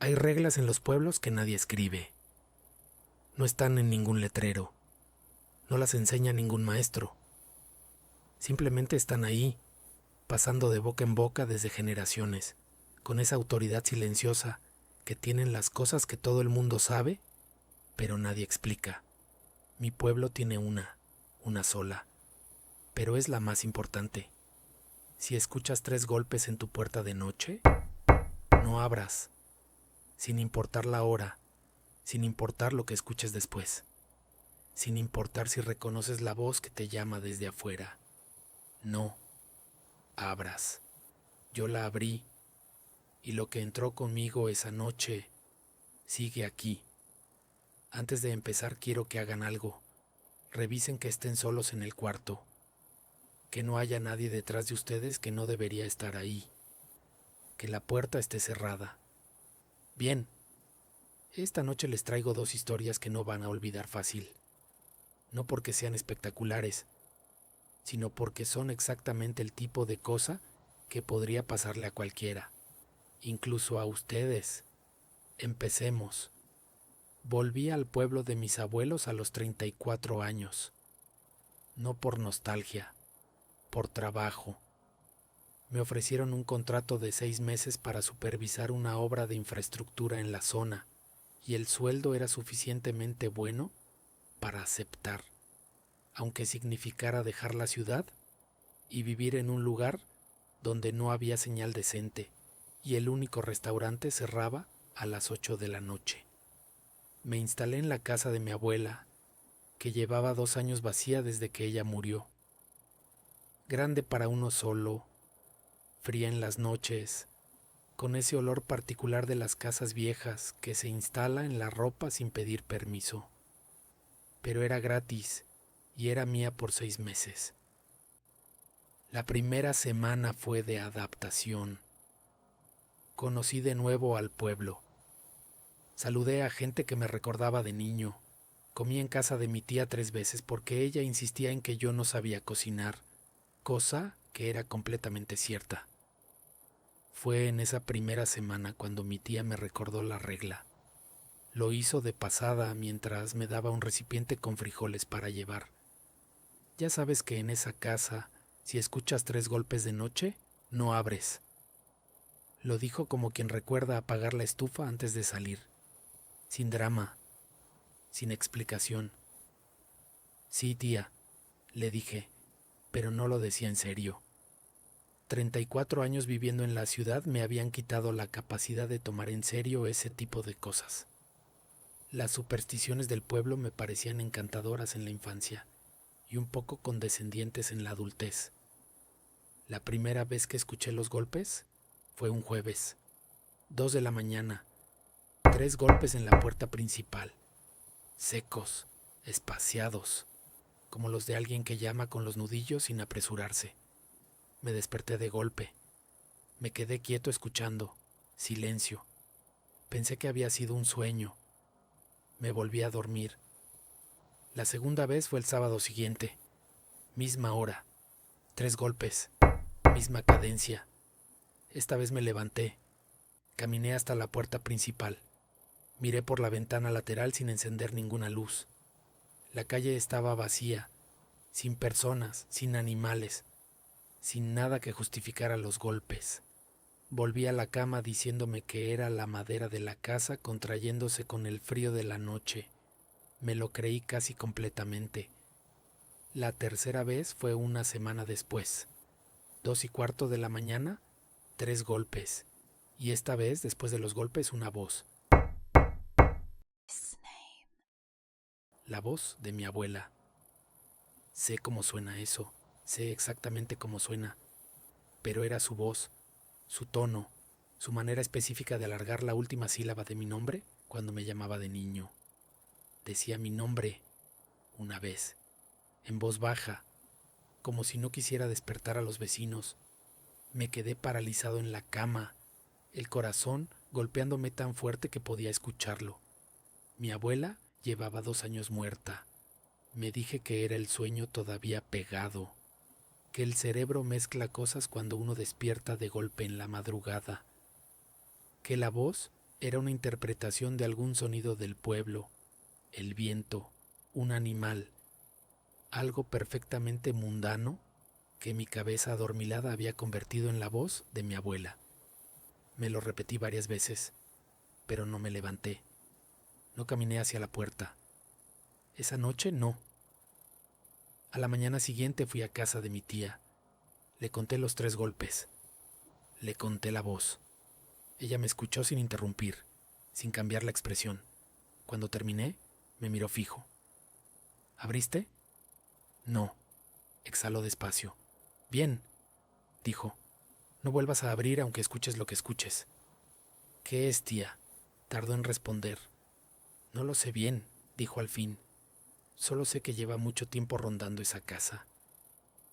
Hay reglas en los pueblos que nadie escribe. No están en ningún letrero. No las enseña ningún maestro. Simplemente están ahí, pasando de boca en boca desde generaciones, con esa autoridad silenciosa que tienen las cosas que todo el mundo sabe, pero nadie explica. Mi pueblo tiene una sola, pero es la más importante. Si escuchas 3 golpes en tu puerta de noche, no abras, sin importar la hora, sin importar lo que escuches después, sin importar si reconoces la voz que te llama desde afuera. No abras. Yo la abrí y lo que entró conmigo esa noche sigue aquí. Antes de empezar quiero que hagan algo. Revisen que estén solos en el cuarto, que no haya nadie detrás de ustedes que no debería estar ahí, que la puerta esté cerrada. Bien, esta noche les traigo 2 historias que no van a olvidar fácil, no porque sean espectaculares, sino porque son exactamente el tipo de cosa que podría pasarle a cualquiera, incluso a ustedes. Empecemos. Volví al pueblo de mis abuelos a los 34 años, no por nostalgia, por trabajo. Me ofrecieron un contrato de 6 meses para supervisar una obra de infraestructura en la zona, y el sueldo era suficientemente bueno para aceptar, aunque significara dejar la ciudad y vivir en un lugar donde no había señal decente y el único restaurante cerraba a las 8 de la noche. Me instalé en la casa de mi abuela, que llevaba 2 años vacía desde que ella murió. Grande para uno solo, fría en las noches, con ese olor particular de las casas viejas que se instala en la ropa sin pedir permiso. Pero era gratis y era mía por 6 meses. La primera semana fue de adaptación. Conocí de nuevo al pueblo. Saludé a gente que me recordaba de niño. Comí en casa de mi tía 3 veces porque ella insistía en que yo no sabía cocinar, cosa que era completamente cierta. Fue en esa primera semana cuando mi tía me recordó la regla. Lo hizo de pasada mientras me daba un recipiente con frijoles para llevar. Ya sabes que en esa casa, si escuchas 3 golpes de noche, no abres. Lo dijo como quien recuerda apagar la estufa antes de salir. Sin drama, sin explicación. Sí, tía, le dije, pero no lo decía en serio. 34 años viviendo en la ciudad me habían quitado la capacidad de tomar en serio ese tipo de cosas. Las supersticiones del pueblo me parecían encantadoras en la infancia y un poco condescendientes en la adultez. La primera vez que escuché los golpes fue un jueves, 2 de la mañana, 3 golpes en la puerta principal, secos, espaciados, como los de alguien que llama con los nudillos sin apresurarse. Me desperté de golpe. Me quedé quieto escuchando. Silencio. Pensé que había sido un sueño. Me volví a dormir. La segunda vez fue el sábado siguiente. Misma hora. 3 golpes. Misma cadencia. Esta vez me levanté. Caminé hasta la puerta principal. Miré por la ventana lateral sin encender ninguna luz. La calle estaba vacía, sin personas, sin animales, sin nada que justificara los golpes. Volví a la cama diciéndome que era la madera de la casa contrayéndose con el frío de la noche. Me lo creí casi completamente. La tercera vez fue una semana después. 2:15 de la mañana, 3 golpes. Y esta vez, después de los golpes, una voz. La voz de mi abuela. Sé cómo suena eso. Sé exactamente cómo suena. Pero era su voz, su tono, su manera específica de alargar la última sílaba de mi nombre cuando me llamaba de niño. Decía mi nombre una vez, en voz baja, como si no quisiera despertar a los vecinos. Me quedé paralizado en la cama, el corazón golpeándome tan fuerte que podía escucharlo. Mi abuela llevaba 2 años muerta. Me dije que era el sueño todavía pegado, que el cerebro mezcla cosas cuando uno despierta de golpe en la madrugada, que la voz Era una interpretación de algún sonido del pueblo, el viento, un animal, algo perfectamente mundano que mi cabeza adormilada había convertido en la voz de mi abuela. Me lo repetí varias veces, pero no me levanté. No caminé hacia la puerta. Esa noche no. A la mañana siguiente fui a casa de mi tía. Le conté los 3 golpes. Le conté la voz. Ella me escuchó sin interrumpir, sin cambiar la expresión. Cuando terminé, me miró fijo. ¿Abriste? No. Exhaló despacio. Bien, dijo. No vuelvas a abrir aunque escuches lo que escuches. ¿Qué es, tía? Tardó en responder. No lo sé bien, dijo al fin. Solo sé que lleva mucho tiempo rondando esa casa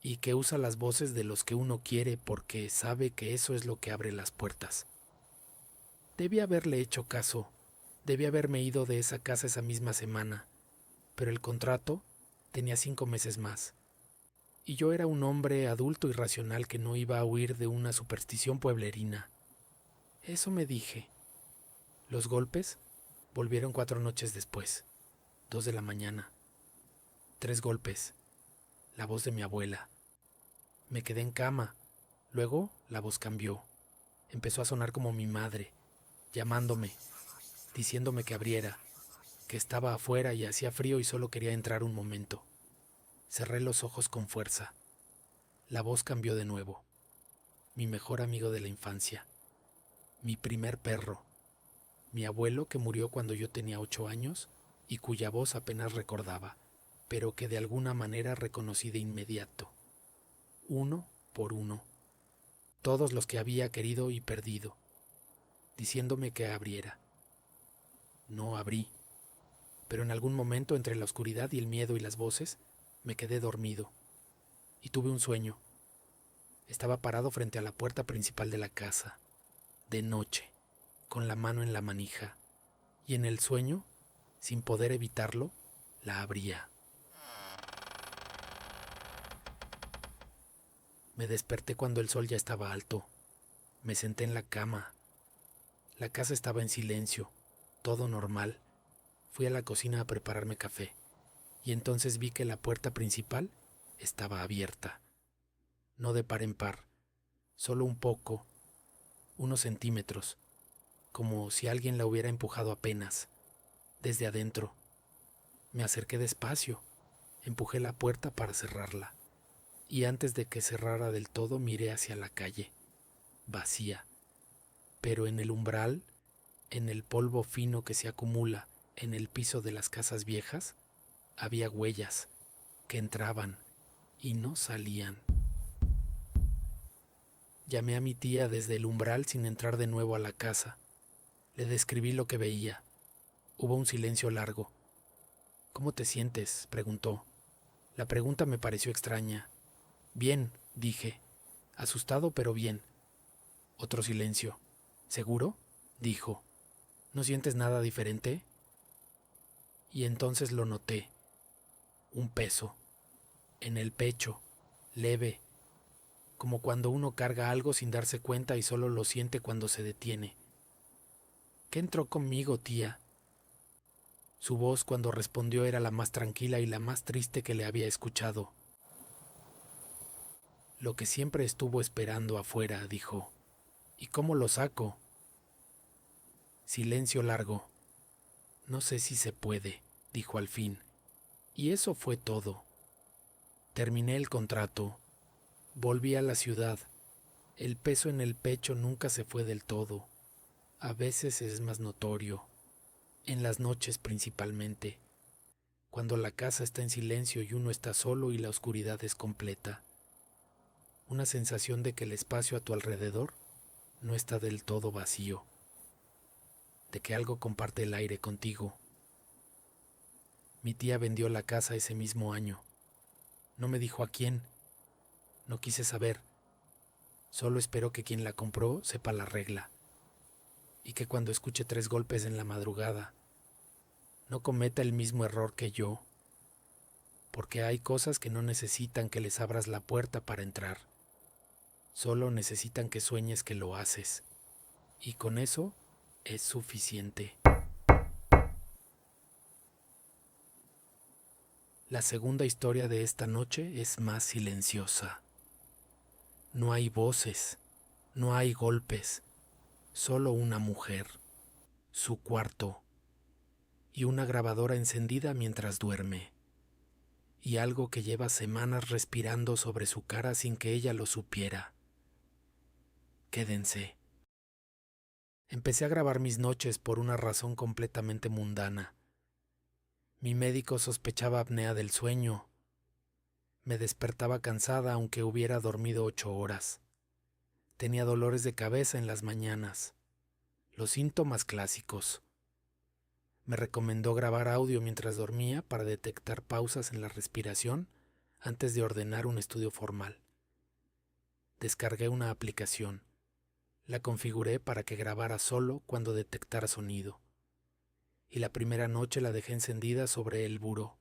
y que usa las voces de los que uno quiere porque sabe que eso es lo que abre las puertas. Debí haberle hecho caso, debí haberme ido de esa casa esa misma semana, pero el contrato tenía 5 meses más. Y yo era un hombre adulto y racional que no iba a huir de una superstición pueblerina. Eso me dije. Los golpes volvieron 4 noches después, 2 de la mañana. 3 golpes. La voz de mi abuela. Me quedé en cama. Luego la voz cambió. Empezó a sonar como mi madre, llamándome, diciéndome que abriera, que estaba afuera y hacía frío y solo quería entrar un momento. Cerré los ojos con fuerza. La voz cambió de nuevo. Mi mejor amigo de la infancia. Mi primer perro. Mi abuelo que murió cuando yo tenía 8 años y cuya voz apenas recordaba, pero que de alguna manera reconocí de inmediato. Uno por uno. Todos los que había querido y perdido, diciéndome que abriera. No abrí, pero en algún momento entre la oscuridad y el miedo y las voces, me quedé dormido y tuve un sueño. Estaba parado frente a la puerta principal de la casa, de noche, con la mano en la manija, y en el sueño, sin poder evitarlo, la abría. Me desperté cuando el sol ya estaba alto. Me senté en la cama. La casa estaba en silencio, todo normal. Fui a la cocina a prepararme café, y entonces vi que la puerta principal estaba abierta. No de par en par, solo un poco, unos centímetros, como si alguien la hubiera empujado apenas, desde adentro. Me acerqué despacio, empujé la puerta para cerrarla, y antes de que cerrara del todo miré hacia la calle, vacía, pero en el umbral, en el polvo fino que se acumula en el piso de las casas viejas, había huellas que entraban y no salían. Llamé a mi tía desde el umbral sin entrar de nuevo a la casa. Le describí lo que veía. Hubo un silencio largo. ¿Cómo te sientes?, preguntó. La pregunta me pareció extraña. Bien, dije. Asustado, pero bien. Otro silencio. ¿Seguro?, dijo. ¿No sientes nada diferente? Y entonces lo noté. Un peso. En el pecho. Leve. Como cuando uno carga algo sin darse cuenta y solo lo siente cuando se detiene. ¿Qué entró conmigo, tía? Su voz cuando respondió era la más tranquila y la más triste que le había escuchado. Lo que siempre estuvo esperando afuera, dijo. ¿Y cómo lo saco? Silencio largo. No sé si se puede, dijo al fin. Y eso fue todo. Terminé el contrato. Volví a la ciudad. El peso en el pecho nunca se fue del todo. A veces es más notorio. En las noches principalmente. Cuando la casa está en silencio y uno está solo y la oscuridad es completa. Una sensación de que el espacio a tu alrededor no está del todo vacío. De que algo comparte el aire contigo. Mi tía vendió la casa ese mismo año. No me dijo a quién. No quise saber. Solo espero que quien la compró sepa la regla. Y que cuando escuche 3 golpes en la madrugada, no cometa el mismo error que yo. Porque hay cosas que no necesitan que les abras la puerta para entrar. Solo necesitan que sueñes que lo haces. Y con eso es suficiente. La segunda historia de esta noche es más silenciosa. No hay voces, no hay golpes, solo una mujer, su cuarto y una grabadora encendida mientras duerme, y algo que lleva semanas respirando sobre su cara sin que ella lo supiera. Quédense. Empecé a grabar mis noches por una razón completamente mundana. Mi médico sospechaba apnea del sueño. Me despertaba cansada aunque hubiera dormido 8 horas. Tenía dolores de cabeza en las mañanas. Los síntomas clásicos. Me recomendó grabar audio mientras dormía para detectar pausas en la respiración antes de ordenar un estudio formal. Descargué una aplicación. La configuré para que grabara solo cuando detectara sonido. Y la primera noche la dejé encendida sobre el buró.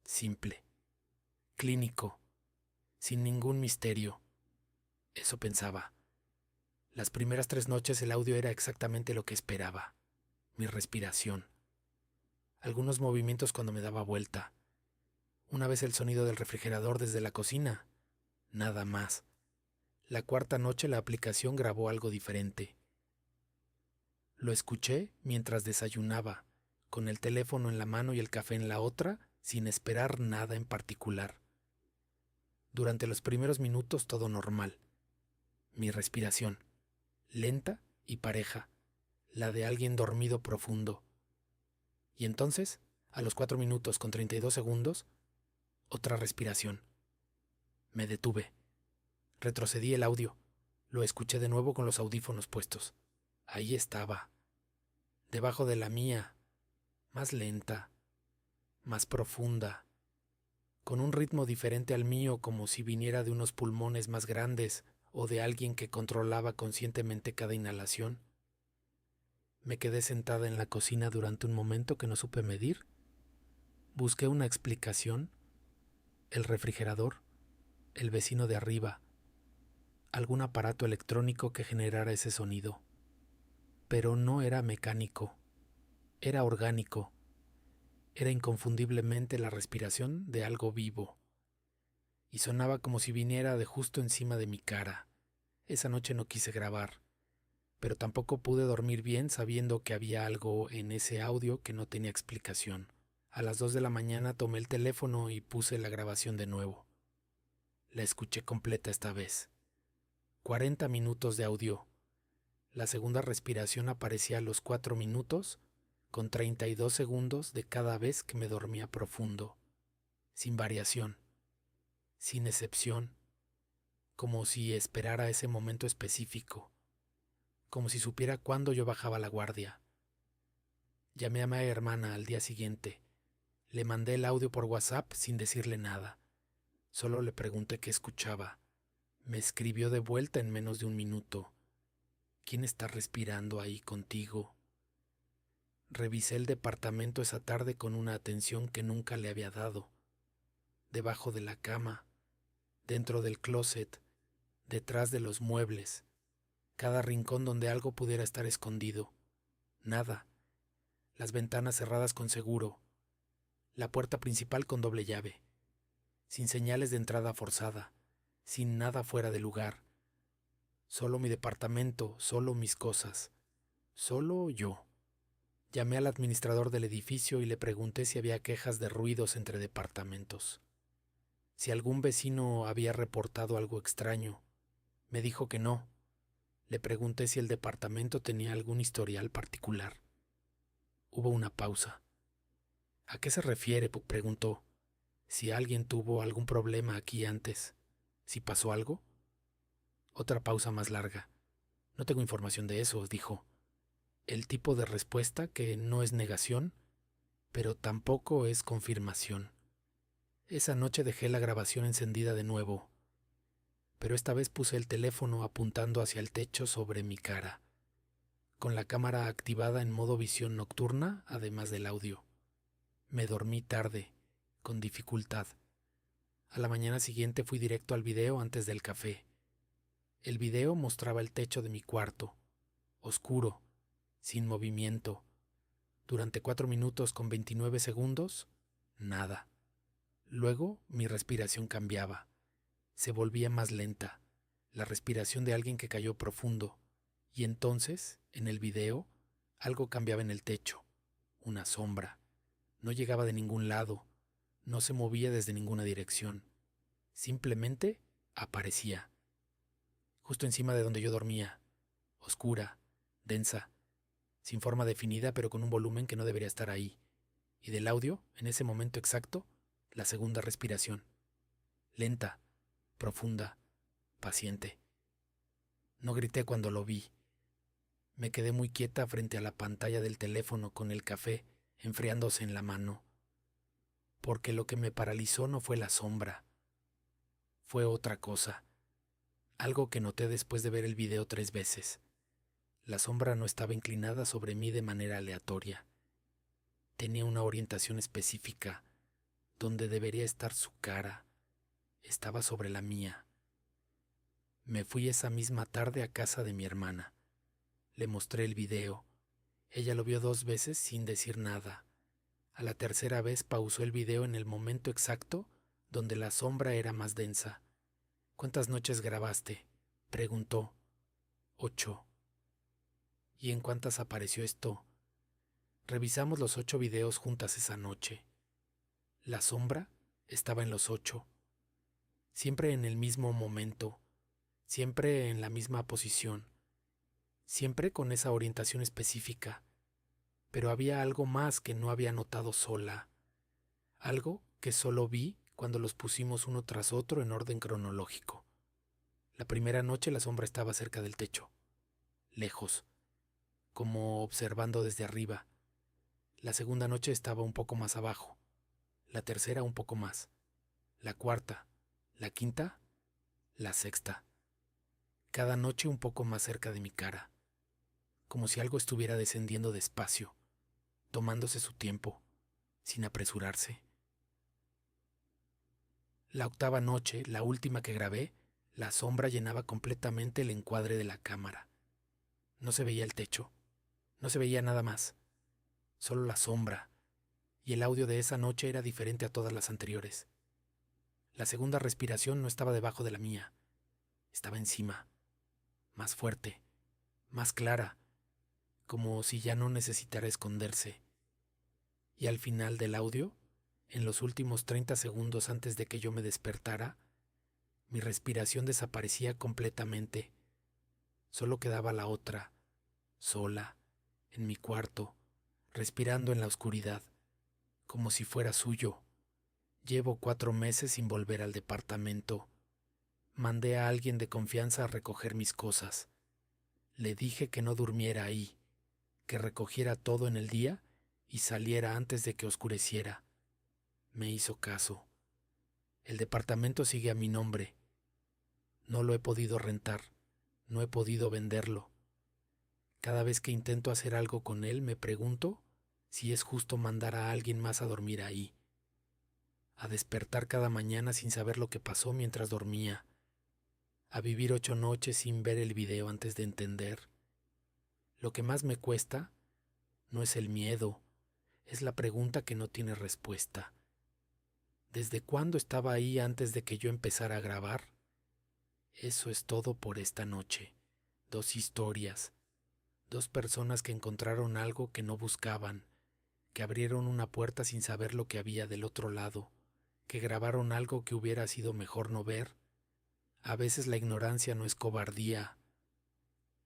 Simple. Clínico. Sin ningún misterio. Eso pensaba. Las primeras 3 noches el audio era exactamente lo que esperaba. Mi respiración. Algunos movimientos cuando me daba vuelta. Una vez el sonido del refrigerador desde la cocina. Nada más. La cuarta noche la aplicación grabó algo diferente. Lo escuché mientras desayunaba, con el teléfono en la mano y el café en la otra, sin esperar nada en particular. Durante los primeros minutos todo normal. Mi respiración, lenta y pareja, la de alguien dormido profundo. Y entonces, a los 4 minutos con 32 segundos, otra respiración. Me detuve. Retrocedí el audio. Lo escuché de nuevo con los audífonos puestos. Ahí estaba, debajo de la mía, más lenta, más profunda, con un ritmo diferente al mío, como si viniera de unos pulmones más grandes o de alguien que controlaba conscientemente cada inhalación. Me quedé sentada en la cocina durante un momento que no supe medir. Busqué una explicación, el refrigerador, el vecino de arriba, algún aparato electrónico que generara ese sonido. Pero no era mecánico, era orgánico, era inconfundiblemente la respiración de algo vivo. Y sonaba como si viniera de justo encima de mi cara. Esa noche no quise grabar, pero tampoco pude dormir bien sabiendo que había algo en ese audio que no tenía explicación. A las 2 de la mañana tomé el teléfono y puse la grabación de nuevo. La escuché completa esta vez. 40 minutos de audio. La segunda respiración aparecía a los 4 minutos, con 32 segundos de cada vez que me dormía profundo, sin variación, sin excepción, como si esperara ese momento específico, como si supiera cuándo yo bajaba la guardia. Llamé a mi hermana al día siguiente. Le mandé el audio por WhatsApp sin decirle nada. Solo le pregunté qué escuchaba. Me escribió de vuelta en menos de un minuto. ¿Quién está respirando ahí contigo? Revisé el departamento esa tarde con una atención que nunca le había dado. Debajo de la cama, dentro del closet, detrás de los muebles, cada rincón donde algo pudiera estar escondido. Nada. Las ventanas cerradas con seguro, la puerta principal con doble llave, sin señales de entrada forzada, sin nada fuera de lugar. Solo mi departamento, solo mis cosas, solo yo. Llamé al administrador del edificio y le pregunté si había quejas de ruidos entre departamentos, si algún vecino había reportado algo extraño. Me dijo que no. Le pregunté si el departamento tenía algún historial particular. Hubo una pausa. ¿A qué se refiere?, preguntó. Si alguien tuvo algún problema aquí antes. ¿Si pasó algo? Otra pausa más larga. No tengo información de eso, dijo. El tipo de respuesta que no es negación, pero tampoco es confirmación. Esa noche dejé la grabación encendida de nuevo, pero esta vez puse el teléfono apuntando hacia el techo sobre mi cara, con la cámara activada en modo visión nocturna, además del audio. Me dormí tarde, con dificultad. A la mañana siguiente fui directo al video antes del café. El video mostraba el techo de mi cuarto, oscuro, sin movimiento. Durante 4 minutos con 29 segundos, nada. Luego mi respiración cambiaba. Se volvía más lenta, la respiración de alguien que cayó profundo. Y entonces, en el video, algo cambiaba en el techo. Una sombra. No llegaba de ningún lado. No se movía desde ninguna dirección. Simplemente aparecía. Justo encima de donde yo dormía. Oscura, densa, sin forma definida pero con un volumen que no debería estar ahí. Y del audio, en ese momento exacto, la segunda respiración. Lenta, profunda, paciente. No grité cuando lo vi. Me quedé muy quieta frente a la pantalla del teléfono con el café enfriándose en la mano. Porque lo que me paralizó no fue la sombra. Fue otra cosa. Algo que noté después de ver el video 3 veces. La sombra no estaba inclinada sobre mí de manera aleatoria. Tenía una orientación específica, donde debería estar su cara. Estaba sobre la mía. Me fui esa misma tarde a casa de mi hermana. Le mostré el video. Ella lo vio 2 veces sin decir nada. A la tercera vez pausó el video en el momento exacto donde la sombra era más densa. ¿Cuántas noches grabaste?, preguntó. 8. ¿Y en cuántas apareció esto? Revisamos los 8 videos juntas esa noche. La sombra estaba en los 8. Siempre en el mismo momento, siempre en la misma posición, siempre con esa orientación específica. Pero había algo más que no había notado sola. Algo que solo vi cuando los pusimos uno tras otro en orden cronológico. La primera noche la sombra estaba cerca del techo, lejos, como observando desde arriba. La segunda noche estaba un poco más abajo, la tercera un poco más, la cuarta, la quinta, la sexta. Cada noche un poco más cerca de mi cara, como si algo estuviera descendiendo despacio, tomándose su tiempo, sin apresurarse. La octava noche, la última que grabé, la sombra llenaba completamente el encuadre de la cámara. No se veía el techo, no se veía nada más, solo la sombra, y el audio de esa noche era diferente a todas las anteriores. La segunda respiración no estaba debajo de la mía, estaba encima, más fuerte, más clara, como si ya no necesitara esconderse. Y al final del audio, en los últimos 30 segundos antes de que yo me despertara, mi respiración desaparecía completamente. Solo quedaba la otra, sola, en mi cuarto, respirando en la oscuridad, como si fuera suyo. Llevo 4 meses sin volver al departamento. Mandé a alguien de confianza a recoger mis cosas. Le dije que no durmiera ahí, que recogiera todo en el día y saliera antes de que oscureciera. Me hizo caso. El departamento sigue a mi nombre. No lo he podido rentar, no he podido venderlo. Cada vez que intento hacer algo con él me pregunto si es justo mandar a alguien más a dormir ahí, a despertar cada mañana sin saber lo que pasó mientras dormía, a vivir 8 noches sin ver el video antes de entender. Lo que más me cuesta no es el miedo, es la pregunta que no tiene respuesta. ¿Desde cuándo estaba ahí antes de que yo empezara a grabar? Eso es todo por esta noche. 2 historias, 2 personas que encontraron algo que no buscaban, que abrieron una puerta sin saber lo que había del otro lado, que grabaron algo que hubiera sido mejor no ver. A veces la ignorancia no es cobardía,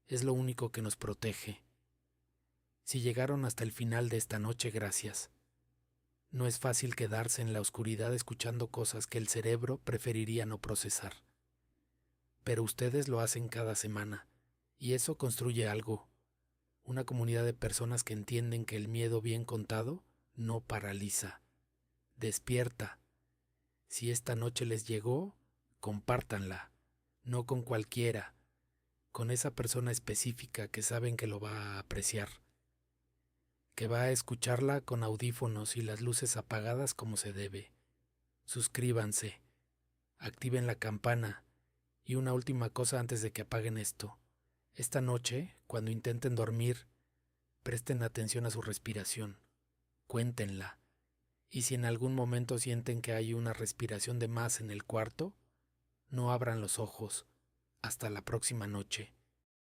es lo único que nos protege. Si llegaron hasta el final de esta noche, gracias. No es fácil quedarse en la oscuridad escuchando cosas que el cerebro preferiría no procesar. Pero ustedes lo hacen cada semana, y eso construye algo. Una comunidad de personas que entienden que el miedo bien contado no paraliza, despierta. Si esta noche les llegó, compártanla, no con cualquiera, con esa persona específica que saben que lo va a apreciar, que va a escucharla con audífonos y las luces apagadas como se debe. Suscríbanse, activen la campana y una última cosa antes de que apaguen esto. Esta noche, cuando intenten dormir, Presten atención a su respiración, cuéntenla, y si en algún momento sienten que hay una respiración de más en el cuarto, no abran los ojos hasta la próxima noche.